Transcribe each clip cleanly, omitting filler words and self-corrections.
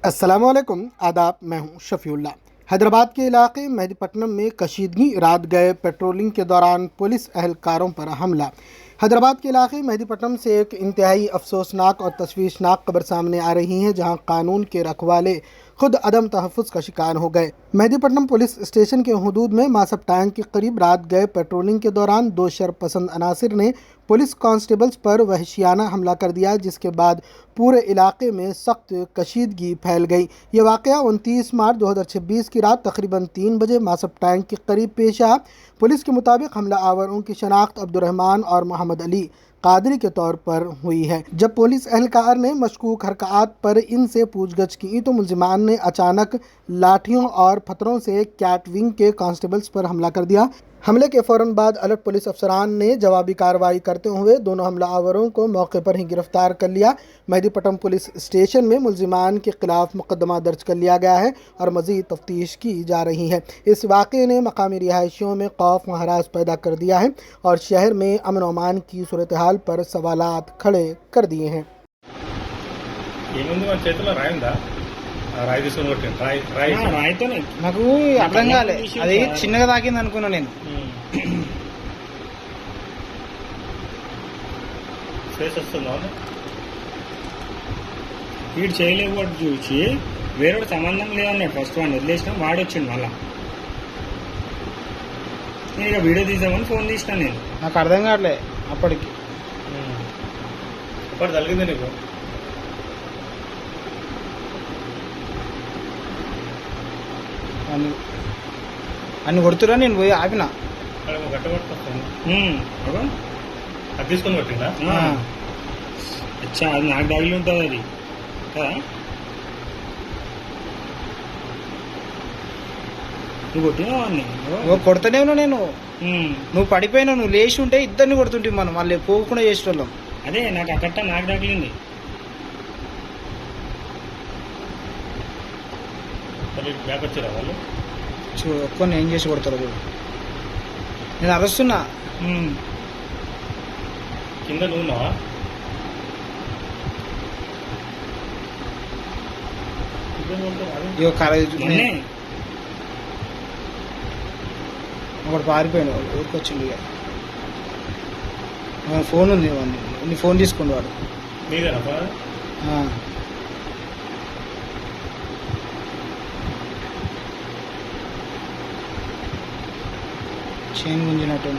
अस्सलामुअलैकुम आदाब। मैं हूं शफीउल्लाह। हैदराबाद के इलाके मेहदीपट्टनम में कशीदगी रात गए पेट्रोलिंग के दौरान पुलिस अहलकारों पर हमला। हैदराबाद के इलाके मेहदीपट्टनम से एक इंतहाई अफसोसनाक और तशवीशनाक खबर सामने आ रही है, जहां कानून के रखवाले खुद अदम तहफ़्फ़ुज़ का शिकार हो गए। मेहदीपट्टनम पुलिस स्टेशन के हुदूद में मासब टैंक के करीब रात गए पेट्रोलिंग के दौरान दो शरपसंद अनासिर ने पुलिस कांस्टेबल्स पर वहशियाना हमला कर दिया, जिसके बाद पूरे इलाके में सख्त कशीदगी फैल गई। ये वाक़या 29 मार्च 2026 की रात तकरीबन 3 बजे मासब टैंक के करीब पेश आया। पुलिस के मुताबिक हमला आवरों की शनाख्त अब्दुर्रहमान और मोहम्मद अली कादरी के तौर पर हुई है। जब पुलिस एहलकार ने मशकूक हरकत पर इनसे पूछगछ की तो मुलजिमान ने अचानक लाठियों और पत्थरों से कैट विंग के कांस्टेबल्स पर हमला कर दिया। हमले के फ़ौरन बाद अलर्ट पुलिस अफसरान ने जवाबी कार्रवाई करते हुए दोनों हमलावरों को मौके पर ही गिरफ्तार कर लिया। मेहदीपट्टनम पुलिस स्टेशन में मुलजिमान के खिलाफ मुकदमा दर्ज कर लिया गया है और मज़ीद तफ्तीश की जा रही है। इस वाक़े ने मकामी रिहायशियों में खौफ व हरास पैदा कर दिया है और शहर में अमन व अमान की सूरत हाल पर सवालात खड़े कर दिए हैं। రాయితోనే నాకు అర్థం కాలే, అది చిన్నగా తాకింది అనుకున్నా నేను. వీడు చేయలేకపోతే చూసి వేరే సంబంధం లేదన్నాడు. ఫస్ట్ వాడిని వదిలేసినా వాడు వచ్చిండు. మళ్ళా నేను ఇక వీడియో తీసామని ఫోన్ తీసినా. నేను నాకు అర్థం కావట్లే అప్పటికి. అప్పటి తగిలింది నీకు? అన్ని కొడుతురా, నేను పోయి ఆపిన. అది తీసుకొని కొట్టిందా? అచ్చా, అది నాకు తగిలి ఉంటుంది అది కదా. నువ్వు కొట్టినా వాడిని? కొడుతూనే ఉన్నా నేను. నువ్వు పడిపోయినా, నువ్వు లేచి ఉంటే ఇద్దరిని కొడుతుంటే మనం మళ్ళీ పోకుండా చేసేటోళ్ళం. అదే నాకు అక్కట నాకు తగిలింది. బ్యాక్ వచ్చారా వాళ్ళు? ఒక్కరిని ఏం చేసి కొడతారు చూడు. నేను అరుస్తున్నా. కింద నువ్వున్నావా? ఒకటి పారిపోయాడు, వాడు ఊరికి వచ్చిండు. ఇక ఫోన్ ఉంది, నీ ఫోన్ తీసుకుండు వాడు. మీదేనా? చైన్ గుంజినట్టు.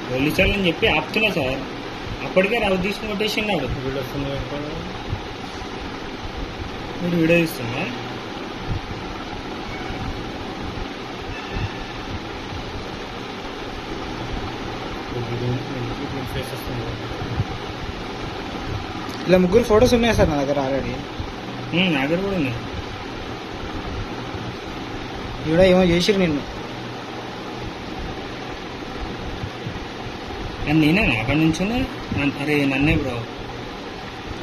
పోలీసులని చెప్పి ఆపుతున్నా సార్. అప్పటికే రావు తీసుకుని కొట్టేసినాడు. మీరు వీడియో తీస్తున్నా? ఇలా ముగ్గురు ఫొటోస్ ఉన్నాయి సార్ నా దగ్గర ఆల్రెడీ. నా దగ్గర కూడా ఉన్నాయి. ఇక్కడ ఏమో చేసిరు నిన్ను. నేనే అక్కడి నుంచి అరే నన్నే బ్రో.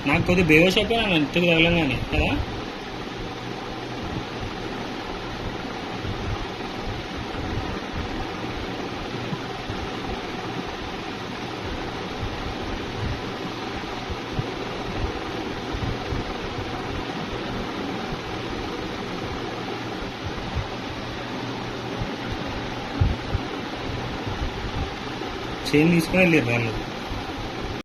నాకు కొద్దిగా బేవస్ అయిపోయి నన్ను ఇంటికి తగలంగానే కదా. చైన్ తీసుకుని వెళ్ళారు వాళ్ళు.